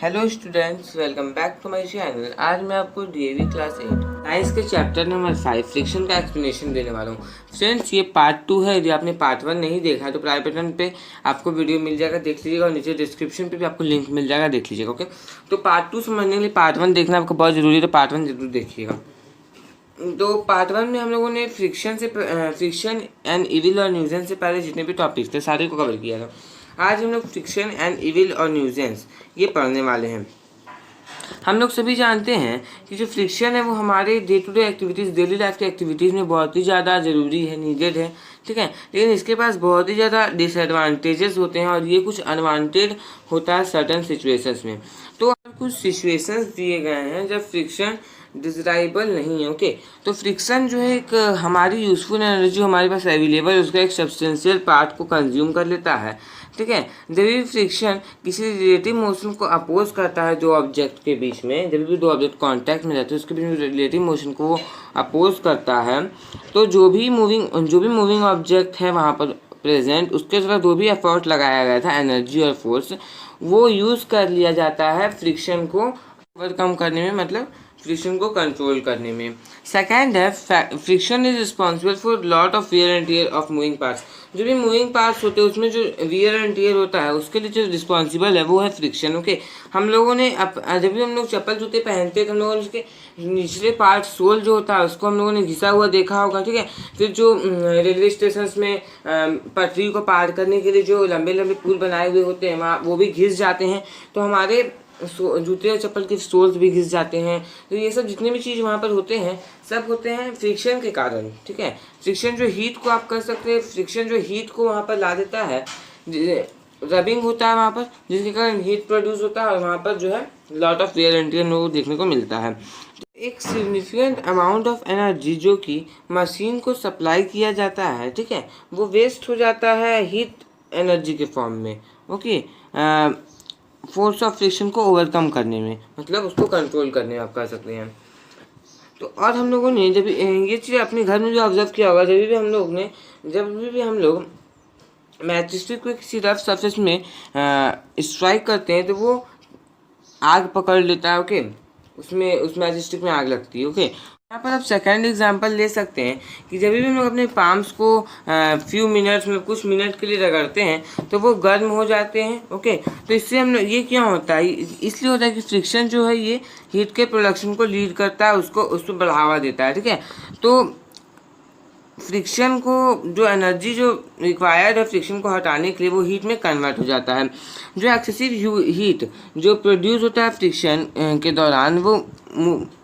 Hello students, welcome back to my channel. आज मैं आपको डीएवी क्लास 8 साइंस के चैप्टर नंबर 5 फ्रिक्शन का एक्सप्लेनेशन देने वाला हूँ। फ्रेंड्स, ये पार्ट 2 है। यदि आपने पार्ट 1 नहीं देखा है तो प्राइम बटन पे आपको वीडियो मिल जाएगा, देख लीजिएगा, और नीचे डिस्क्रिप्शन पे भी आपको लिंक मिल जाएगा, देख लीजिएगा। ओके, तो पार्ट 2 समझने के लिए पार्ट 1 देखना आपको बहुत ज़रूरी है, तो पार्ट 1 जरूर देखिएगा। तो पार्ट 1 में हम लोगों ने फ्रिक्शन एंड इविल और न्यूजेंस से पहले जितने भी टॉपिक्स थे सारे को कवर किया था। आज हम लोग फ्रिक्शन एंड इविल और न्यूजेंस ये पढ़ने वाले हैं। हम लोग सभी जानते हैं कि जो फ्रिक्शन है वो हमारे day to day activities, daily life की एक्टिविटीज़ में बहुत ही ज़्यादा ज़रूरी है, नीडेड है, ठीक है। लेकिन इसके पास बहुत ही ज़्यादा डिसएडवांटेजेस होते हैं और ये कुछ अनवांटेड होता है सर्टन सिचुएशंस में। तो कुछ सिचुएशंस दिए गए हैं जब फ्रिक्शन डिजायरेबल नहीं है। ओके, तो फ्रिक्शन जो है एक हमारी यूजफुल एनर्जी हमारे पास अवेलेबल है उसका एक सब्सटेंशियल पार्ट को कंज्यूम कर लेता है, ठीक है। जब भी फ्रिक्शन किसी रिलेटिव मोशन को अपोज करता है दो ऑब्जेक्ट के बीच में, जब भी दो ऑब्जेक्ट कांटेक्ट में रहते हैं उसके बीच में रिलेटिव मोशन को वो अपोज करता है, तो जो भी मूविंग ऑब्जेक्ट है वहाँ पर प्रेजेंट, उसके तरफ जो भी एफर्ट लगाया गया था, एनर्जी और फोर्स, वो यूज़ कर लिया जाता है फ्रिक्शन को ओवरकम करने में, मतलब फ्रिक्शन को कंट्रोल करने में। सेकेंड है friction is responsible for lot of wear and tear of moving parts. जो भी मूविंग पार्ट्स होते हैं उसमें जो वियर एंड टियर होता है उसके लिए जो रिस्पॉन्सिबल है वो है फ्रिक्शन। ओके, हम लोगों ने जब भी हम लोग चप्पल जूते पहनते हैं तो हम लोगों ने उसके निचले पार्ट, सोल जो होता है उसको हम लोगों ने घिसा हुआ देखा होगा, ठीक है। फिर जो रेलवे स्टेशन में पटरी को पार करने के लिए जो लंबे लंबे पुल बनाए हुए होते हैं वहाँ वो भी घिस जाते हैं, तो हमारे जूते और चप्पल के सोल्स भी घिस जाते हैं। तो ये सब जितने भी चीज़ वहाँ पर होते हैं सब होते हैं फ्रिक्शन के कारण, ठीक है। फ्रिक्शन जो हीट को आप कर सकते हैं, फ्रिक्शन जो हीट को वहाँ पर ला देता है, रबिंग होता है वहाँ पर जिसके कारण हीट प्रोड्यूस होता है और वहाँ पर जो है lot of wear and tear देखने को मिलता है। तो एक सिग्निफिकेंट अमाउंट ऑफ एनर्जी जो कि मशीन को सप्लाई किया जाता है, ठीक है, वो वेस्ट हो जाता है हीट एनर्जी के फॉर्म में। ओके, फोर्स ऑफ फ्रिक्शन को ओवरकम करने में, मतलब उसको कंट्रोल करने में आप कर सकते हैं। तो और हम लोगों ने जब ये चीज़ अपने घर में जो ऑब्जर्व किया होगा, जब भी हम लोग मैचस्टिक को किसी रफ सरफेस में स्ट्राइक करते हैं तो वो आग पकड़ लेता है। ओके, उसमें उस मैचस्टिक में आग लगती है। ओके, यहाँ पर आप सेकेंड एग्जांपल ले सकते हैं कि जब भी हम लोग अपने पाम्स को फ्यू मिनट्स में, कुछ मिनट के लिए रगड़ते हैं तो वो गर्म हो जाते हैं। ओके, तो इससे हम लोग, ये क्यों होता है? इसलिए होता है कि फ्रिक्शन जो है ये हीट के प्रोडक्शन को लीड करता है, उसको बढ़ावा देता है, ठीक है। तो फ्रिक्शन को जो एनर्जी जो रिक्वायर्ड है फ्रिक्शन को हटाने के लिए वो हीट में कन्वर्ट हो जाता है। जो एक्सेसिव हीट जो प्रोड्यूस होता है फ्रिक्शन के दौरान वो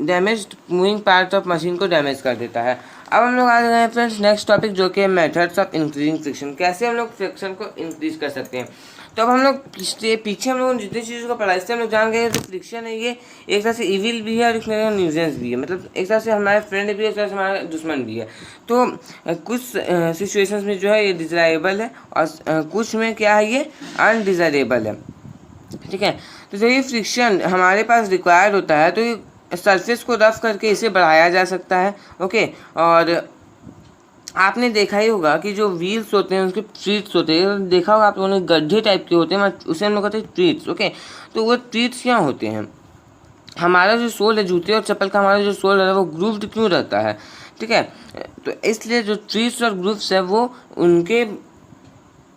damage moving part of machine को डैमेज कर देता है। अब हम लोग आ गए हैं फ्रेंड्स नेक्स्ट टॉपिक जो कि मेथड्स ऑफ इंक्रीजिंग फ्रिक्शन, कैसे हम लोग फ्रिक्शन को इंक्रीज कर सकते हैं। तो अब हम लोग पीछे हम लोगों ने जितनी चीज़ों को पढ़ा इससे हम लोग जान गए तो फ्रिक्शन है ये एक तरह से इविल भी है और एक तरह से न्यूजेंस भी है, मतलब एक तरह से हमारे फ्रेंड भी है, एक तरह से हमारा दुश्मन भी है। तो कुछ सिचुएशंस में जो है ये डिजायरेबल है और कुछ में क्या है, ये अनडिजायरेबल है, ठीक है। तो जब ये फ्रिक्शन हमारे पास रिक्वायर्ड होता है तो ये सरफेस को रफ करके इसे बढ़ाया जा सकता है। ओके, और आपने देखा ही होगा कि जो व्हील्स होते हैं उसके ट्रीट्स होते हैं, देखा होगा आप लोगों ने, गड्ढे टाइप के होते हैं, उसे हम लोग कहते हैं ट्रीट्स। ओके, तो वो ट्रीट्स क्या होते हैं, हमारा जो सोल है जूते और चप्पल का, हमारा जो सोल है वो ग्रूव्ड क्यों रहता है, ठीक है। तो इसलिए जो ट्रीट्स और ग्रूव्स है वो उनके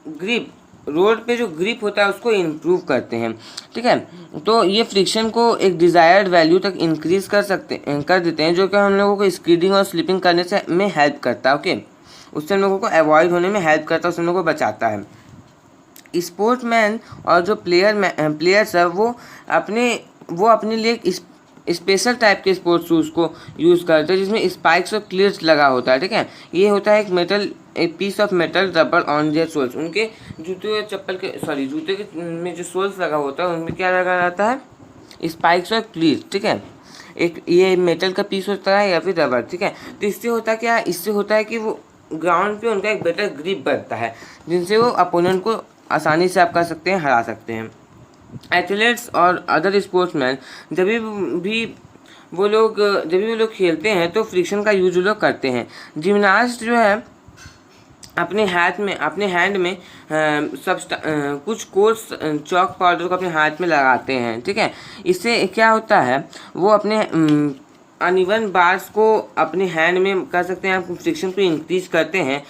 ग्रिप, रोड पे जो ग्रिप होता है उसको इम्प्रूव करते हैं, ठीक है। तो ये फ्रिक्शन को एक डिज़ायर्ड वैल्यू तक इंक्रीज कर देते हैं जो कि हम लोगों को स्कीडिंग और स्लिपिंग करने से में हेल्प करता है। ओके, उससे हम लोगों को अवॉइड होने में हेल्प करता है, उससे हम लोगों को बचाता है। स्पोर्ट्समैन और जो प्लेयर्स है वो अपने लिए एक स्पेशल टाइप के स्पोर्ट्स शूज़ को यूज़ करते हैं जिसमें स्पाइक्स और क्लियर्स लगा होता है, ठीक है। ये होता है एक piece of metal rubber on their soles. उनके जूते और चप्पल के जूते के में जो सोल्स लगा होता है उनमें क्या लगा रहता है, स्पाइक्स और क्लियर्स, ठीक है। एक ये मेटल का पीस होता है या फिर रबर, ठीक है। तो इससे होता क्या है, इससे होता है कि वो ग्राउंड पे उनका एक बेटर ग्रिप बनता है जिनसे वो अपोनेंट को आसानी से आप कर सकते हैं, हरा सकते हैं। एथलीट्स और अदर स्पोर्ट्समैन जब भी वो लोग खेलते हैं तो फ्रिक्शन का यूज वो लोग करते हैं। जिम्नास्ट जो है अपने हैंड में कुछ कोर्स चॉक पाउडर को अपने हाथ में लगाते हैं, ठीक है। इससे क्या होता है, वो अपने अनइवन बार्स को अपने हैंड में कर सकते हैं, आप फ्रिक्शन को इंक्रीज करते हैं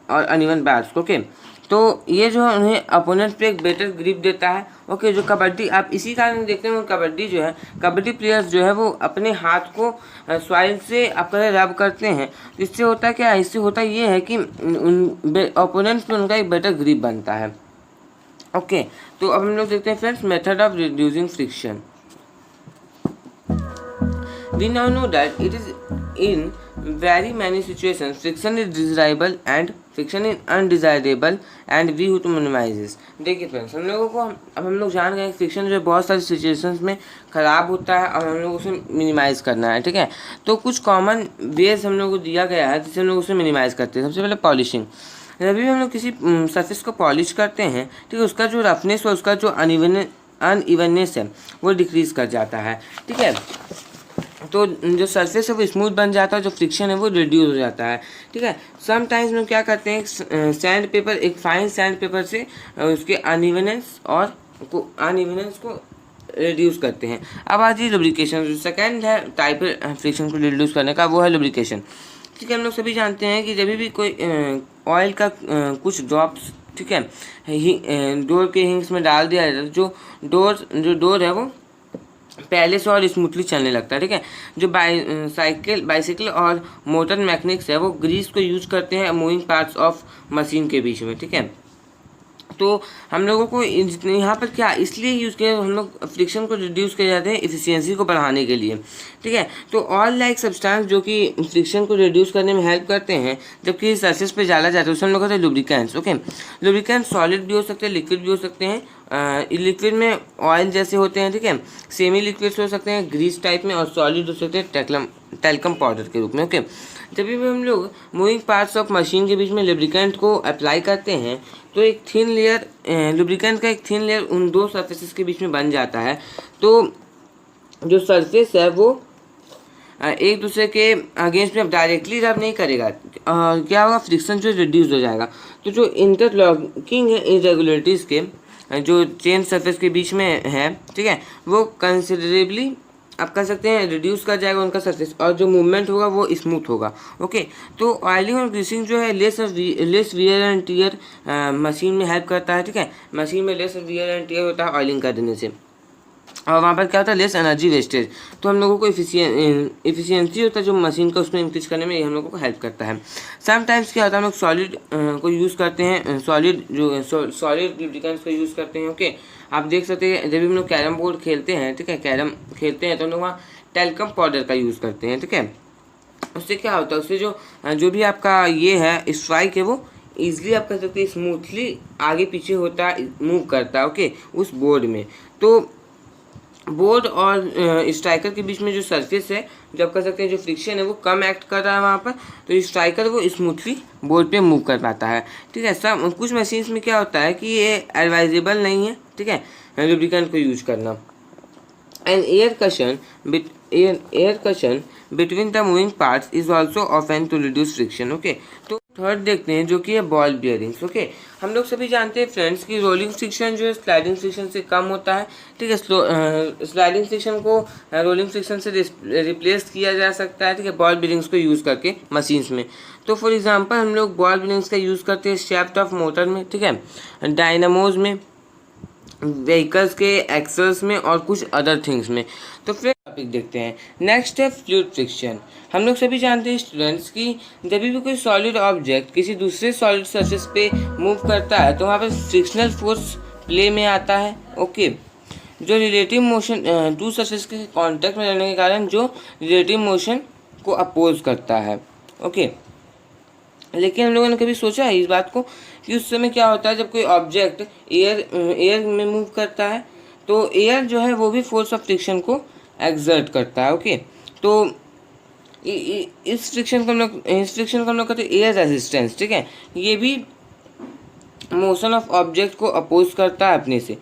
और अनइवन बार्स को, ओके। तो ये जो है उन्हें अपोनेंट पे एक बेटर ग्रिप देता है, ओके। जो कबड्डी आप इसी कारण देखते हैं, कबड्डी जो है, कबड्डी प्लेयर्स जो है वो अपने हाथ को सॉइल से अपने रब करते हैं। तो इससे होता क्या है, इससे होता ये है कि ओपोनेंट पे उनका एक बेटर ग्रिप बनता है, ओके। तो अब हम लोग देखते हैं friends method of reducing friction. We now know that it is in very many situations friction is desirable and friction is undesirable and we have to minimize this। देखिए friends, हम लोगों को अब हम लोग जान गए फ्रिक्शन जो है बहुत सारी सिचुएशंस में ख़राब होता है और हम लोग उसे मिनिमाइज़ करना है, ठीक है। तो कुछ कॉमन वेज हम लोग को दिया गया है जिससे हम लोग उसे मिनिमाइज़ करते हैं। सबसे पहले पॉलिशिंग। जब भी हम लोग किसी सरफेस को पॉलिश करते हैं, ठीक है, उसका जो रफनेस और उसका जो अनइवननेस है वो डिक्रीज़ कर जाता है, ठीक है। तो जो सरफेस है वो स्मूथ बन जाता है, जो फ्रिक्शन है वो रिड्यूस हो जाता है, ठीक है। समटाइम्स हम क्या करते हैं, सैंड पेपर, एक फाइन सैंड पेपर से उसके अनइवननेस को रिड्यूस करते हैं। अब आज ये लुब्रिकेशन, जो सेकेंड है टाइप फ्रिक्शन को रिड्यूस करने का, वो है लुब्रिकेशन, ठीक है। हम लोग सभी जानते हैं कि जब भी कोई ऑयल का कुछ ड्रॉप्स, ठीक है, डोर के हिंग्स में डाल दिया जाता है, जो डोर है वो पहले से और स्मूथली चलने लगता है, ठीक है। जो बाइसाइकिल और मोटर मैकेनिक्स है वो ग्रीस को यूज करते हैं मूविंग पार्ट्स ऑफ मशीन के बीच में, ठीक है। तो हम लोगों को यहाँ पर क्या इसलिए यूज़ किया, हम लोग फ्रिक्शन को रिड्यूस किया जाते हैं इफिशियंसी को बढ़ाने के लिए, ठीक है। तो ऑयल लाइक सब्सटेंस जो कि फ्रिक्शन को रिड्यूस करने में हेल्प करते हैं जबकि सरफेस पे डाला जाता है, उससे हम लोग कहते हैं लुब्रिकेंट्स, ओके। लुब्रिकेंट्स सॉलिड भी हो सकते हैं, लिक्विड भी हो सकते हैं। लिक्विड में ऑयल जैसे होते हैं, ठीक है। सेमी लिक्विड्स हो सकते हैं ग्रीस टाइप में, और सॉलिड हो सकते हैं टैल्कम पाउडर के रूप में, ओके। जब भी हम लोग मूविंग पार्ट्स ऑफ मशीन के बीच में लुब्रिकेंट को अप्लाई करते हैं तो एक थिन लेयर, लुब्रिकेंट का एक थिन लेयर उन दो सरफेसेस के बीच में बन जाता है। तो जो सरफेस है वो एक दूसरे के अगेंस्ट में अब डायरेक्टली रब नहीं करेगा, क्या होगा, फ्रिक्शन जो रिड्यूस हो जाएगा। तो जो इंटरलॉकिंग है इरेगुलरिटीज़ के जो चेन सरफेस के बीच में है, ठीक है, वो कंसिडरेबली आप कह सकते हैं रिड्यूस कर जाएगा उनका सरफेस, और जो मूवमेंट होगा वो स्मूथ होगा, ओके। तो ऑयलिंग और ग्रीसिंग जो है less wear and tear machine में हेल्प करता है, ठीक है। मशीन में लेस वियर एंड टियर होता है ऑयलिंग कर देने से, और वहाँ पर क्या होता है, लेस एनर्जी वेस्टेज। तो हम लोगों को इफिशियंसी होता है जो मशीन का उसमें इंक्रीज करने में, ये हम लोगों को हेल्प करता है। समटाइम्स क्या होता है, हम लोग सॉलिड को यूज़ करते हैं, सॉलिड लुब्रिकेंट्स को यूज़ करते हैं, ओके। आप देख सकते हैं जब भी हम लोग कैरम बोर्ड खेलते हैं, ठीक है, कैरम खेलते हैं तो हम लोग वहाँ टैल्कम पाउडर का यूज़ करते हैं, ठीक है। उससे क्या होता है, उससे जो भी आपका ये है स्ट्राइक है वो ईजिली आप कह सकते हैं स्मूथली आगे पीछे होता है, मूव करता है, ओके, उस बोर्ड में। तो बोर्ड और स्ट्राइकर के बीच में जो सरफेस है, जब कह सकते हैं जो फ्रिक्शन है वो कम एक्ट कर रहा है वहाँ पर, तो स्ट्राइकर वो स्मूथली बोर्ड पे मूव कर पाता है, ठीक है। सब कुछ मशीन्स में क्या होता है कि ये एडवाइजेबल नहीं है, ठीक है, लुब्रिकेंट को यूज करना। And air cushion between the moving parts is also often to reduce friction, okay. तो थर्ड देखते हैं जो कि है बॉल बियरिंग्स, ओके। हम लोग सभी जानते हैं फ्रेंड्स कि रोलिंग फ्रिक्शन जो है स्लाइडिंग फ्रिक्शन से कम होता है, ठीक है। स्लाइडिंग फ्रिक्शन को रोलिंग फ्रिक्शन से रिप्लेस किया जा सकता है, ठीक है, बॉल बियरिंग्स को यूज़ करके मशीन्स में। तो फॉर एग्जांपल हम लोग बॉल बियरिंग्स का यूज़ करते हैं शाफ्ट ऑफ मोटर में, ठीक है, डायनामोज में, व्हीकल्स के एक्सेल्स में और कुछ अदर थिंग्स में। तो फिर टॉपिक देखते हैं, नेक्स्ट है फ्लूइड फ्रिक्शन। हम लोग सभी जानते हैं स्टूडेंट्स कि जब भी कोई सॉलिड ऑब्जेक्ट किसी दूसरे सॉलिड सरफेस पे मूव करता है तो वहाँ पर फ्रिक्शनल फोर्स प्ले में आता है, ओके। जो रिलेटिव मोशन टू सरफेस के कांटेक्ट में रहने के कारण जो रिलेटिव मोशन को अपोज करता है, ओके। लेकिन हम लोगों ने कभी सोचा है इस बात को कि उस समय क्या होता है जब कोई ऑब्जेक्ट एयर में मूव करता है तो एयर जो है वो भी फोर्स ऑफ फ्रिक्शन को एक्सर्ट करता है, ओके। तो इस फ्रिक्शन को हम लोग कहते हैं एयर रेजिस्टेंस, ठीक है। ये भी मोशन ऑफ ऑब्जेक्ट को अपोज करता है अपने से।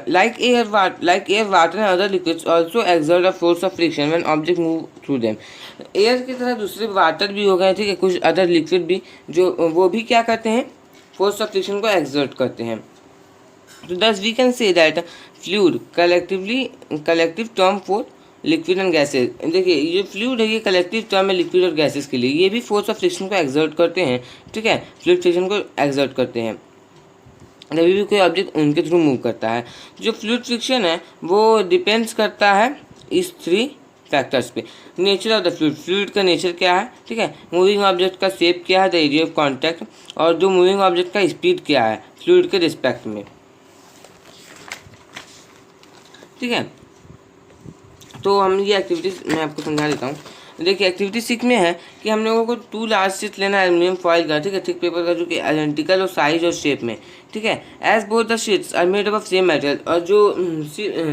Like air water and other liquids also exert a force of friction when object move through them. Air की तरह दूसरे वाटर भी हो गए, ठीक है, कुछ अदर लिक्विड भी, जो वो भी क्या करते हैं, फोर्स ऑफ फ्रिक्शन को एक्सर्ट करते हैं। तो thus we can say that fluid collective term for liquid and gases. देखिए ये फ्लूइड है, ये कलेक्टिव टर्म है लिक्विड और गैसेज के लिए, ये भी फोर्स ऑफ फ्रिक्शन को एक्सर्ट करते हैं, ठीक है, फ्लूइड फ्रिक्शन को एक्सर्ट करते हैं जब भी कोई ऑब्जेक्ट उनके थ्रू मूव करता है। जो फ्लूइड फ्रिक्शन है वो डिपेंड्स करता है इस 3 फैक्टर्स पे। नेचर ऑफ द फ्लूइड का नेचर क्या है, ठीक है, मूविंग ऑब्जेक्ट का शेप क्या है, द एरिया ऑफ कॉन्टैक्ट, और जो मूविंग ऑब्जेक्ट का स्पीड क्या है फ्लूइड के रिस्पेक्ट में, ठीक है। तो हम ये एक्टिविटीज मैं आपको समझा देता हूँ। देखिए एक्टिविटी 6 में है कि हम लोगों को 2 लार्ज शीट लेना है एल्यूमिनियम फॉइल का, ठीक है, थिक पेपर का, जो कि आइडेंटिकल और साइज और शेप में, ठीक है, as both the sheets are made of same material, और जो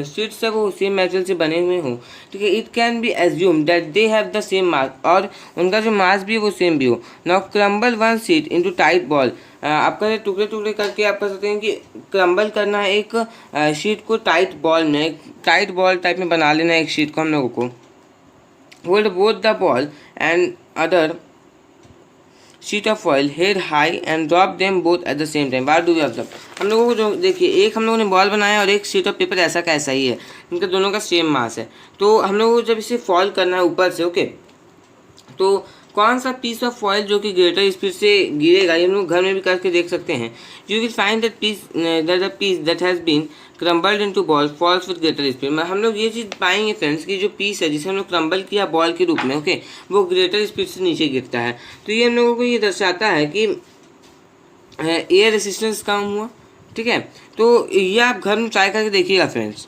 शीट्स है वो सेम मटेरियल से बने हुए हों, ठीक है। It can be assume that they have the same mass, और उनका जो मास भी है वो सेम भी हो। Now crumble one sheet into tight ball. आप करें टुकड़े टुकड़े करके आप कर सकते हैं कि क्रम्बल करना है एक शीट को टाइट बॉल में, एक टाइट बॉल टाइप में बना लेना है एक शीट को हम लोगों को। Hold both the ball and other sheet of foil head high and drop them both at the same time. What do we observe? हम लोगों को जो देखिए एक हम लोगों ने बॉल बनाया और एक शीट ऑफ पेपर ऐसा का ऐसा ही है, इनका दोनों का सेम मास है। तो हम लोगों को जब इसे फॉल करना है ऊपर से, ओके, तो कौन सा पीस ऑफ फॉइल जो कि ग्रेटर स्पीड से गिरेगा, ये हम लोग घर में भी करके देख सकते हैं। You will find that piece that has been crumbled into ball falls with greater speed. हम लोग ये चीज़ पाएंगे फ्रेंड्स कि जो पीस है जिसे हम लोग क्रम्बल किया बॉल के रूप में, ओके, वो ग्रेटर स्पीड से नीचे गिरता है। तो ये हम लोगों को ये दर्शाता है कि एयर रेसिस्टेंस कम हुआ, ठीक है। तो ये आप घर में ट्राई करके देखिएगा फ्रेंड्स।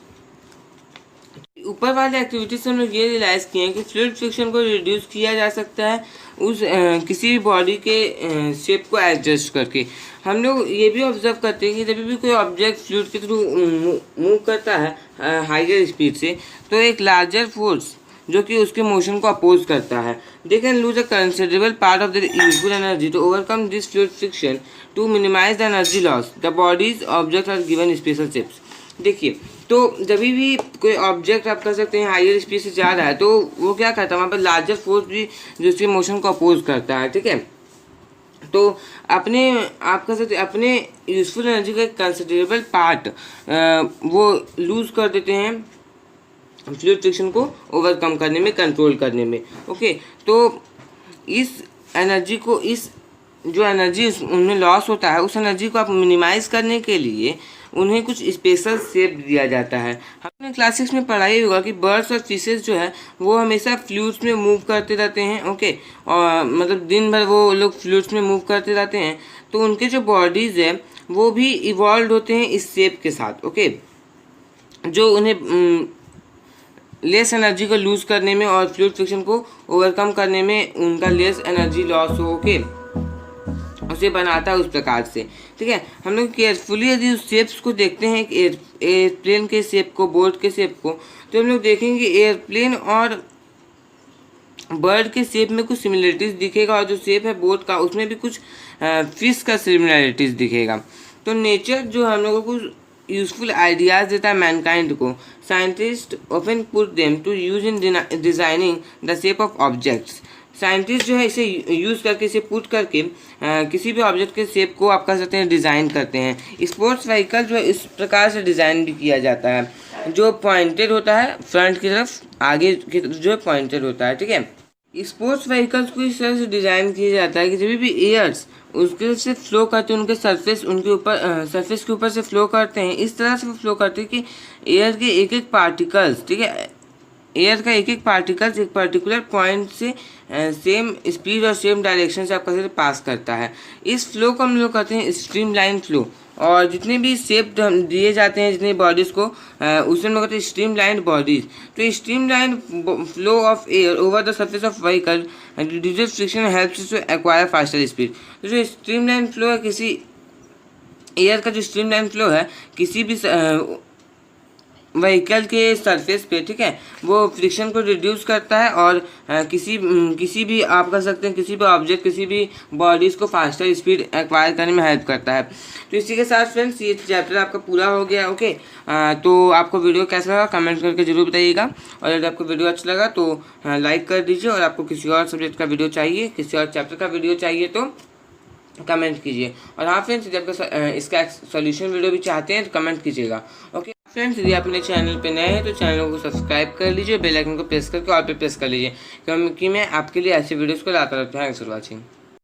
ऊपर वाले एक्टिविटीज से हम लोग ये रियलाइज़ किए हैं कि फ्लूइड फ्रिक्शन को रिड्यूस किया जा सकता है उस किसी भी बॉडी के शेप को एडजस्ट करके। हम लोग ये भी ऑब्जर्व करते हैं कि जब भी कोई ऑब्जेक्ट फ्लूइड के थ्रू मूव करता है हाइयर स्पीड से, तो एक लार्जर फोर्स जो कि उसके मोशन को अपोज करता है, they can lose a considerable part of their useful energy to overcome this fluid friction to minimise the energy loss. The bodies object are given special shapes. देखिए तो जब भी कोई ऑब्जेक्ट आप कर सकते हैं हाइयर स्पीड से जा रहा है, तो वो क्या करता है, वहाँ पर लार्जर फोर्स भी जो उसके मोशन को अपोज करता है, ठीक है। तो अपने आप कह सकते अपने यूजफुल एनर्जी का एक कंसिडरेबल पार्ट वो लूज कर देते हैं फ्लूइड फ्रिक्शन को ओवरकम करने में, कंट्रोल करने में, ओके। तो इस एनर्जी को, इस जो एनर्जी उनमें लॉस होता है, उस एनर्जी को आप मिनिमाइज़ करने के लिए उन्हें कुछ स्पेशल शेप दिया जाता है। हमने क्लास 6 में पढ़ाई होगा कि बर्ड्स और फिशेस जो है वो हमेशा फ्लूइड्स में मूव करते रहते हैं, ओके, और मतलब दिन भर वो लोग फ्लूइड्स में मूव करते रहते हैं। तो उनके जो बॉडीज़ है वो भी इवॉल्व होते हैं इस शेप के साथ, ओके, जो उन्हें लेस एनर्जी को लूज़ करने में और फ्लूइड फ्रिक्शन को ओवरकम करने में उनका लेस एनर्जी लॉस हो, ओके, उसे बनाता है उस प्रकार से, ठीक है। हम लोग केयरफुली यदि उस शेप्स को देखते हैं, एयरप्लेन के शेप को, बोट के शेप को, तो हम लोग देखेंगे एयरप्लेन और बर्ड के शेप में कुछ सिमिलरिटीज़ दिखेगा, और जो शेप है बोट का उसमें भी कुछ फिश का सिमिलरिटीज़ दिखेगा। तो नेचर जो हम लोगों को यूजफुल आइडियाज़ देता है मैनकाइंड को, scientist often put them to use in designing the shape of objects. Scientist जो है इसे यूज़ करके, इसे पुट करके किसी भी ऑब्जेक्ट के शेप को आप कह सकते हैं डिज़ाइन करते हैं। स्पोर्ट्स व्हीकल जो है इस प्रकार से डिज़ाइन भी किया जाता है, जो पॉइंटेड होता है फ्रंट की तरफ, आगे की तरफ जो है पॉइंटेड होता है, ठीक है। स्पोर्ट्स व्हीकल्स को इस तरह से डिज़ाइन किया जाता है कि जब भी एयर्स उसके से फ्लो करते हैं, उनके सरफेस उनके ऊपर सरफेस के ऊपर से फ्लो करते हैं, इस तरह से वो फ्लो करते हैं कि एयर के एक एक पार्टिकल्स, ठीक है, एयर का एक एक पार्टिकल्स एक पर्टिकुलर पॉइंट से सेम स्पीड और सेम डायरेक्शन से आपका से पास करता है। इस फ्लो को हम लोग कहते हैं स्ट्रीमलाइन फ्लो। और जितने भी शेप दिए जाते हैं जितने बॉडीज़ को उसे हम लोग कहते हैं स्ट्रीमलाइन बॉडीज़। तो streamline flow of air over the surface of vehicle reduces friction helps to acquire faster speed. तो जो स्ट्रीमलाइन फ्लो है, किसी एयर का जो स्ट्रीमलाइन फ्लो है किसी भी व्हीकल के सरफेस पे, ठीक है, वो फ्रिक्शन को रिड्यूस करता है और किसी भी आप कर सकते हैं किसी भी ऑब्जेक्ट किसी भी बॉडीज़ को फास्टर स्पीड एक्वायर करने में हेल्प करता है। तो इसी के साथ फ्रेंड्स ये चैप्टर आपका पूरा हो गया। ओके, तो आपको वीडियो कैसा लगा कमेंट करके जरूर बताइएगा, और यदि आपको वीडियो अच्छा लगा तो लाइक कर दीजिए, और आपको किसी और सब्जेक्ट का वीडियो चाहिए, किसी और चैप्टर का वीडियो चाहिए तो कमेंट कीजिए। और हाँ फ्रेंड्स, यदि आपका इसका सोल्यूशन वीडियो भी चाहते हैं तो कमेंट कीजिएगा। ओके फ्रेंड्स, यदि आप मेरे चैनल पे नए हैं तो चैनल को सब्सक्राइब कर लीजिए, बेल आइकन को प्रेस करके ऑल पे प्रेस कर लीजिए, क्योंकि मैं आपके लिए ऐसे वीडियोस को लाता रहता हूँ। Thanks for watching.